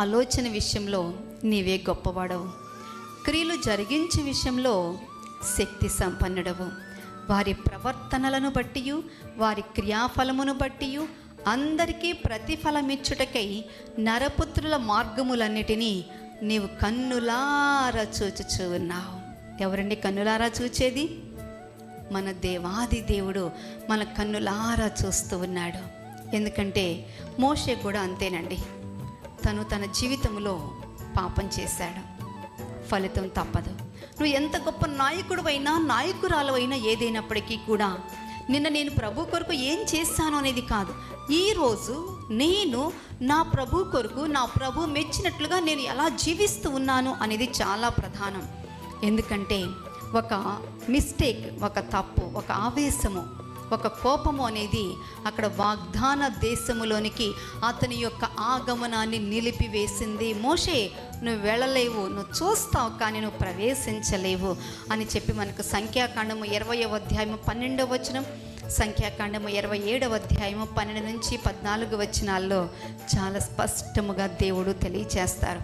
ఆలోచన విషయంలో నీవే గొప్పవాడవు, క్రియలు జరిగించే విషయంలో శక్తి సంపన్నుడవు. వారి ప్రవర్తనలను బట్టి, వారి క్రియాఫలమును బట్టి అందరికీ ప్రతిఫలమిచ్చుటకై నరపుత్రుల మార్గములన్నిటినీ నీవు కన్నులారా చూచుచూ ఉన్నావు. ఎవరండి కన్నులారా చూచేది? మన దేవాది దేవుడు మన కన్నులారా చూస్తూ ఉన్నాడు. ఎందుకంటే మోషే కూడా అంతేనండి. తన జీవితంలో పాపం చేశాడు, ఫలితం తప్పదు. నువ్వు ఎంత గొప్ప నాయకుడివైనా నాయకురాలవైనా ఏదైనప్పటికీ కూడా నేను ప్రభు కొరకు ఏం చేశాను అనేది కాదు. ఈరోజు నేను నా ప్రభు కొరకు, నా ప్రభు మెచ్చినట్లుగా నేను ఎలా జీవిస్తూ ఉన్నాను అనేది చాలా ప్రధానం. ఎందుకంటే ఒక మిస్టేక్, ఒక తప్పు, ఒక ఆవేశము, ఒక కోపము అనేది అక్కడ వాగ్దాన దేశములోనికి అతని యొక్క ఆగమనాన్ని నిలిపివేసింది. మోషే, నువ్వు వెళ్ళలేవు, నువ్వు చూస్తావు కానీ నువ్వు ప్రవేశించలేవు అని చెప్పి మనకు సంఖ్యాకాండము 20వ అధ్యాయము 12వ వచనం, సంఖ్యాకాండము 27వ అధ్యాయము 12 నుంచి 14 వచనాల్లో చాలా స్పష్టముగా దేవుడు తెలియచేస్తారు.